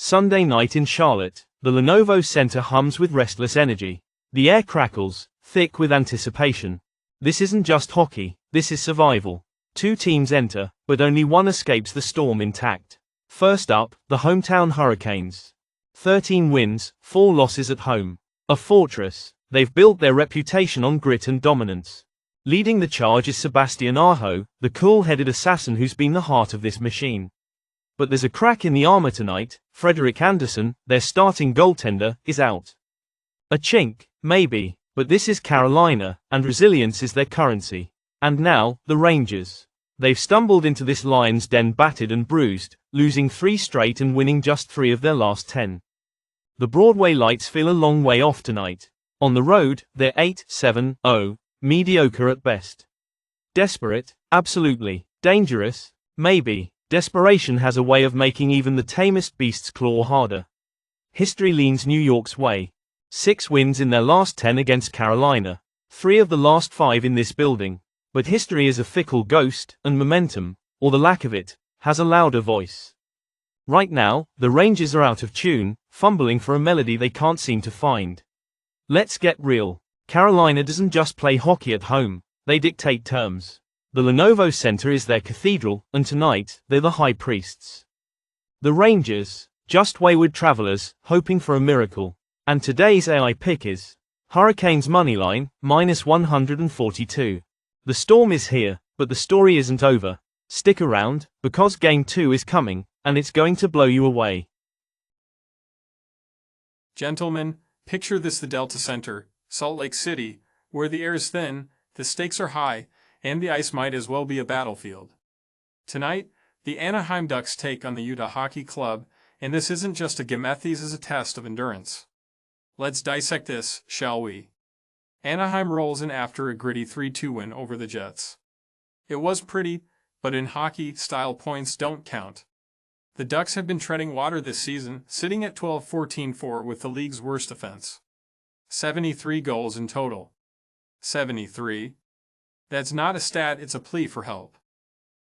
Sunday night in Charlotte, the Lenovo Center hums with restless energy. The air crackles, thick with anticipation. This isn't just hockey, this is survival. Two teams enter, but only one escapes the storm intact. First up, the hometown Hurricanes. 13 wins, 4 losses at home. A fortress, they've built their reputation on grit and dominance. Leading the charge is Sebastian Aho, the cool-headed assassin who's been the heart of this machine. But there's a crack in the armor tonight. Frederik Andersen, their starting goaltender, is out. A chink, maybe, but this is Carolina, and resilience is their currency. And now, the Rangers. They've stumbled into this lion's den battered and bruised, losing 3 straight and winning just 3 of their last 10. The Broadway lights feel a long way off tonight. On the road, they're 8-7-0, mediocre at best. Desperate? Absolutely. Dangerous? Maybe. Desperation has a way of making even the tamest beasts claw harder. History leans New York's way. 6 wins in their last 10 against Carolina. 3 of the last 5 in this building. But history is a fickle ghost, and momentum, or the lack of it, has a louder voice. Right now, the Rangers are out of tune, fumbling for a melody they can't seem to find. Let's get real. Carolina doesn't just play hockey at home, they dictate terms. The Lenovo Center is their cathedral, and tonight, they're the high priests. The Rangers, just wayward travelers, hoping for a miracle. And today's AI pick is Hurricanes moneyline, -142. The storm is here, but the story isn't over. Stick around, because Game 2 is coming, and it's going to blow you away. Gentlemen, picture this: the Delta Center, Salt Lake City, where the air is thin, the stakes are high, and the ice might as well be a battlefield. Tonight, the Anaheim Ducks take on the Utah Hockey Club, and this isn't just a game, this is a test of endurance. Let's dissect this, shall we? Anaheim rolls in after a gritty 3-2 win over the Jets. It was pretty, but in hockey, style points don't count. The Ducks have been treading water this season, sitting at 12-14-4 with the league's worst offense. 73 goals in total. 73? That's not a stat, it's a plea for help.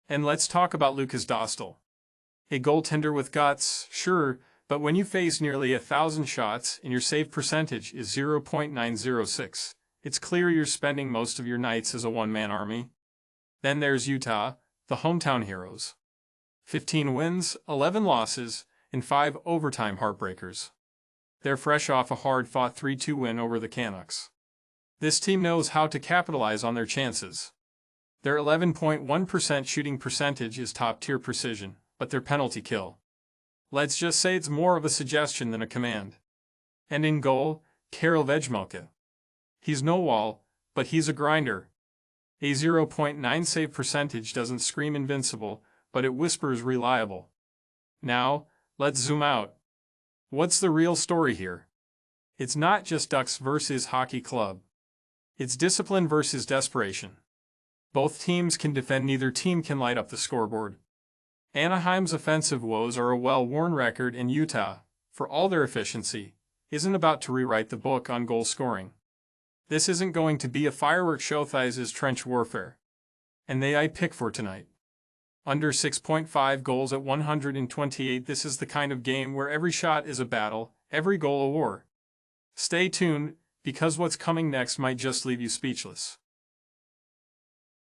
And let's talk about Lukas Dostal. A goaltender with guts, sure, but when you face nearly 1,000 shots and your save percentage is 0.906, it's clear you're spending most of your nights as a one-man army. Then there's Utah, the hometown heroes. 15 wins, 11 losses, and 5 overtime heartbreakers. They're fresh off a hard-fought 3-2 win over the Canucks. This team knows how to capitalize on their chances. Their 11.1% shooting percentage is top-tier precision, but their penalty kill. Let's just say it's more of a suggestion than a command. And in goal, Karel Vejmelka. He's no wall, but he's a grinder. A 0.9 save percentage doesn't scream invincible, but it whispers reliable. Now, let's zoom out. What's the real story here? It's not just Ducks versus Hockey Club. It's discipline versus desperation. Both teams can defend, neither team can light up the scoreboard. Anaheim's offensive woes are a well-worn record, and Utah, for all their efficiency, isn't about to rewrite the book on goal scoring. This isn't going to be a fireworks show, this is trench warfare. And I pick for tonight. Under 6.5 goals at 128, this is the kind of game where every shot is a battle, every goal a war. Stay tuned, because what's coming next might just leave you speechless.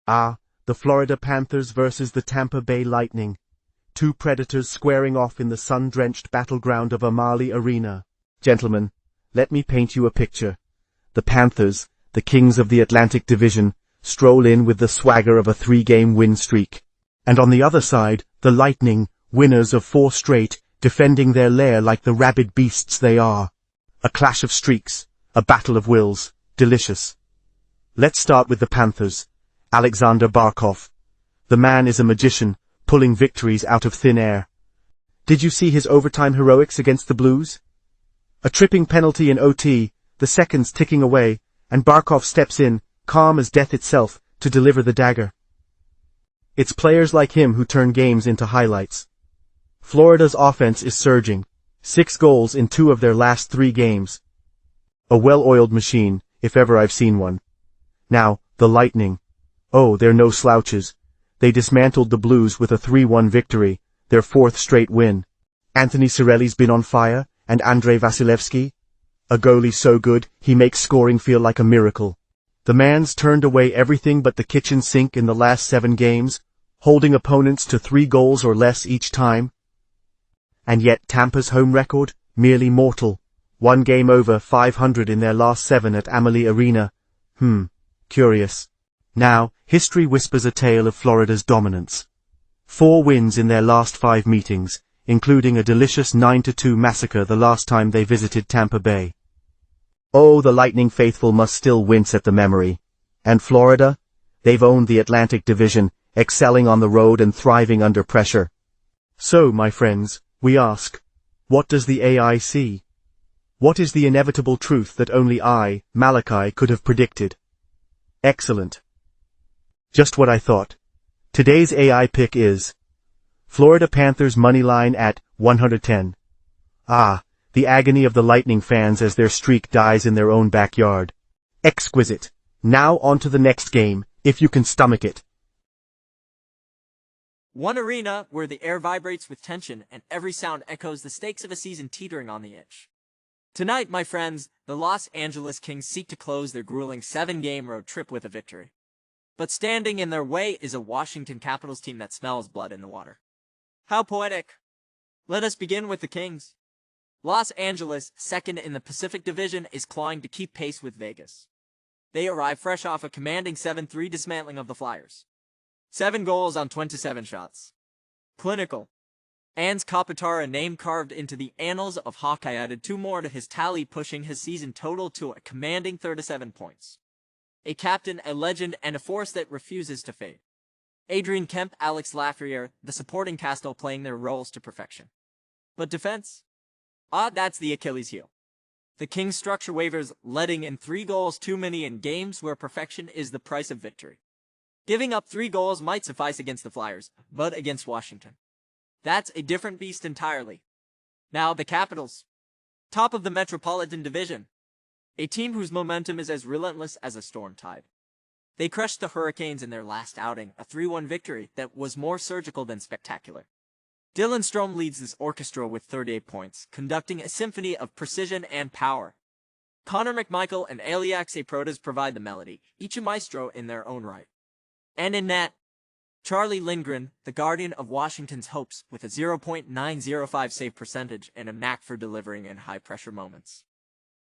The Florida Panthers versus the Tampa Bay Lightning. 2 predators squaring off in the sun-drenched battleground of Amalie Arena. Gentlemen, let me paint you a picture. The Panthers, the kings of the Atlantic Division, stroll in with the swagger of a 3-game win streak. And on the other side, the Lightning, winners of 4 straight, defending their lair like the rabid beasts they are. A clash of streaks, a battle of wills, delicious. Let's start with the Panthers. Alexander Barkov. The man is a magician, pulling victories out of thin air. Did you see his overtime heroics against the Blues? A tripping penalty in OT, the seconds ticking away, and Barkov steps in, calm as death itself, to deliver the dagger. It's players like him who turn games into highlights. Florida's offense is surging. 6 goals in 2 of their last 3 games. A well-oiled machine, if ever I've seen one. Now, the Lightning. Oh, they're no slouches. They dismantled the Blues with a 3-1 victory, their 4th straight win. Anthony Cirelli's been on fire, and Andrei Vasilevsky? A goalie so good, he makes scoring feel like a miracle. The man's turned away everything but the kitchen sink in the last 7 games, holding opponents to 3 goals or less each time. And yet Tampa's home record? Merely mortal. 1 game over .500 in their last 7 at Amalie Arena. Curious. Now, history whispers a tale of Florida's dominance. 4 wins in their last 5 meetings, including a delicious 9-2 massacre the last time they visited Tampa Bay. Oh, the Lightning faithful must still wince at the memory. And Florida? They've owned the Atlantic Division, excelling on the road and thriving under pressure. So, my friends, we ask, what does the AI see? What is the inevitable truth that only I, Malachi, could have predicted? Excellent. Just what I thought. Today's AI pick is Florida Panthers moneyline at 110. Ah, the agony of the Lightning fans as their streak dies in their own backyard. Exquisite. Now on to the next game, if you can stomach it. One arena where the air vibrates with tension and every sound echoes the stakes of a season teetering on the edge. Tonight, my friends, the Los Angeles Kings seek to close their grueling 7-game road trip with a victory. But standing in their way is a Washington Capitals team that smells blood in the water. How poetic. Let us begin with the Kings. Los Angeles, second in the Pacific Division, is clawing to keep pace with Vegas. They arrive fresh off a commanding 7-3 dismantling of the Flyers. 7 goals on 27 shots. Clinical. Anze Kopitar, a name carved into the annals of hockey, added 2 more to his tally, pushing his season total to a commanding 37 points. A captain, a legend, and a force that refuses to fade. Adrian Kemp, Alex Lafreniere, the supporting cast all playing their roles to perfection. But defense? That's the Achilles heel. The Kings' structure wavers, letting in 3 goals too many in games where perfection is the price of victory. Giving up 3 goals might suffice against the Flyers, but against Washington, that's a different beast entirely. Now the Capitals. Top of the Metropolitan Division. A team whose momentum is as relentless as a storm tide. They crushed the Hurricanes in their last outing, a 3-1 victory that was more surgical than spectacular. Dylan Strome leads this orchestra with 38 points, conducting a symphony of precision and power. Connor McMichael and Eliax Protas provide the melody, each a maestro in their own right. And in net, Charlie Lindgren, the guardian of Washington's hopes, with a .905 save percentage and a knack for delivering in high-pressure moments.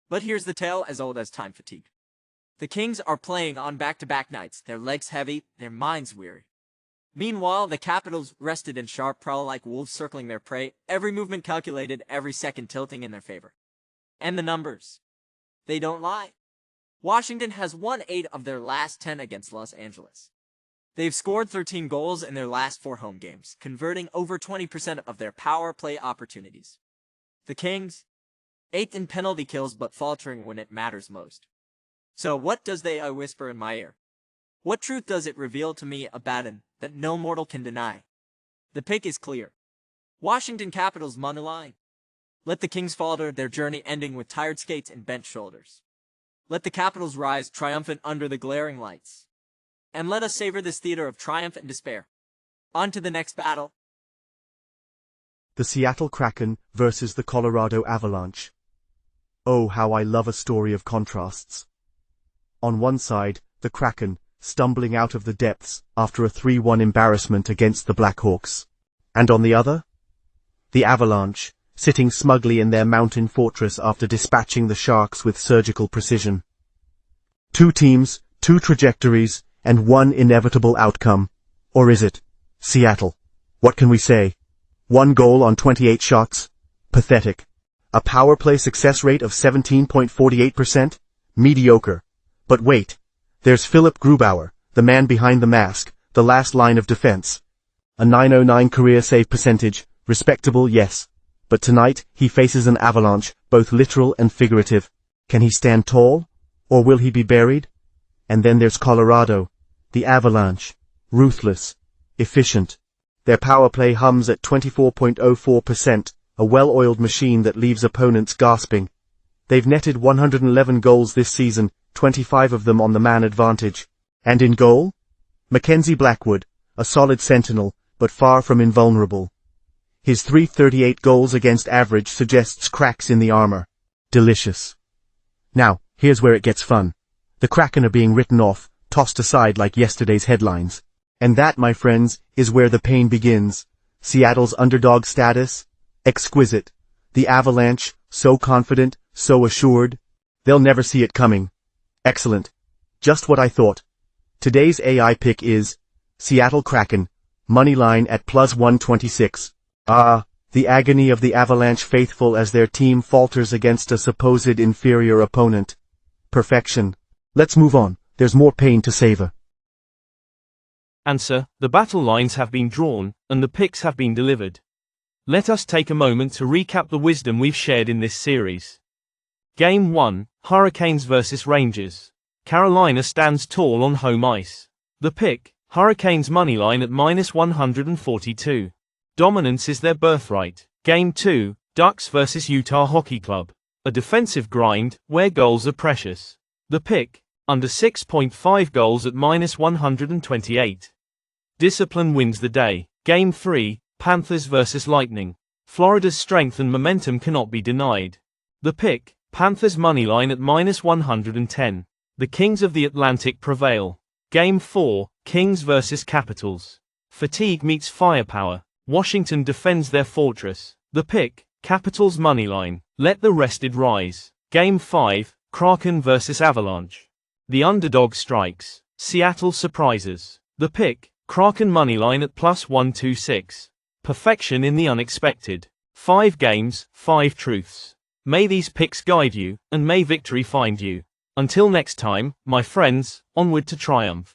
But here's the tale as old as time fatigue. The Kings are playing on back-to-back nights, their legs heavy, their minds weary. Meanwhile, the Capitals rested in sharp prowl like wolves circling their prey, every movement calculated, every second tilting in their favor. And the numbers. They don't lie. Washington has won 8 of their last 10 against Los Angeles. They've scored 13 goals in their last 4 home games, converting over 20% of their power play opportunities. The Kings, 8th in penalty kills but faltering when it matters most. So what does the AI whisper in my ear? What truth does it reveal to me about him that no mortal can deny? The pick is clear. Washington Capitals moneyline. Let the Kings falter, their journey ending with tired skates and bent shoulders. Let the Capitals rise triumphant under the glaring lights. And let us savor this theater of triumph and despair. On to the next battle. The Seattle Kraken versus the Colorado Avalanche. Oh, how I love a story of contrasts. On one side, the Kraken, stumbling out of the depths after a 3-1 embarrassment against the Blackhawks. And on the other, the Avalanche, sitting smugly in their mountain fortress after dispatching the Sharks with surgical precision. 2 teams, 2 trajectories, and 1 inevitable outcome. Or is it? Seattle. What can we say? 1 goal on 28 shots? Pathetic. A power play success rate of 17.48%? Mediocre. But wait. There's Philip Grubauer, the man behind the mask, the last line of defense. A .909 career save percentage, respectable, yes. But tonight, he faces an avalanche, both literal and figurative. Can he stand tall? Or will he be buried? And then there's Colorado, the Avalanche, ruthless, efficient. Their power play hums at 24.04%, a well-oiled machine that leaves opponents gasping. They've netted 111 goals this season, 25 of them on the man advantage. And in goal? Mackenzie Blackwood, a solid sentinel, but far from invulnerable. His .338 goals against average suggests cracks in the armor. Delicious. Now, here's where it gets fun. The Kraken are being written off, tossed aside like yesterday's headlines. And that, my friends, is where the pain begins. Seattle's underdog status? Exquisite. The Avalanche, so confident, so assured. They'll never see it coming. Excellent. Just what I thought. Today's AI pick is Seattle Kraken, moneyline at +126. Ah, the agony of the Avalanche faithful as their team falters against a supposed inferior opponent. Perfection. Let's move on, there's more pain to savor. Answer: the battle lines have been drawn, and the picks have been delivered. Let us take a moment to recap the wisdom we've shared in this series. Game 1, Hurricanes vs Rangers. Carolina stands tall on home ice. The pick, Hurricanes moneyline at -142. Dominance is their birthright. Game 2, Ducks vs Utah Hockey Club. A defensive grind, where goals are precious. The pick, under 6.5 goals at -128. Discipline wins the day. Game 3, Panthers vs Lightning. Florida's strength and momentum cannot be denied. The pick, Panthers moneyline at -110. The Kings of the Atlantic prevail. Game 4, Kings vs Capitals. Fatigue meets firepower. Washington defends their fortress. The pick, Capitals moneyline. Let the rested rise. Game 5, Kraken vs Avalanche. The underdog strikes. Seattle surprises. The pick, Kraken moneyline at +126. Perfection in the unexpected. 5 games, 5 truths. May these picks guide you, and may victory find you. Until next time, my friends, onward to triumph.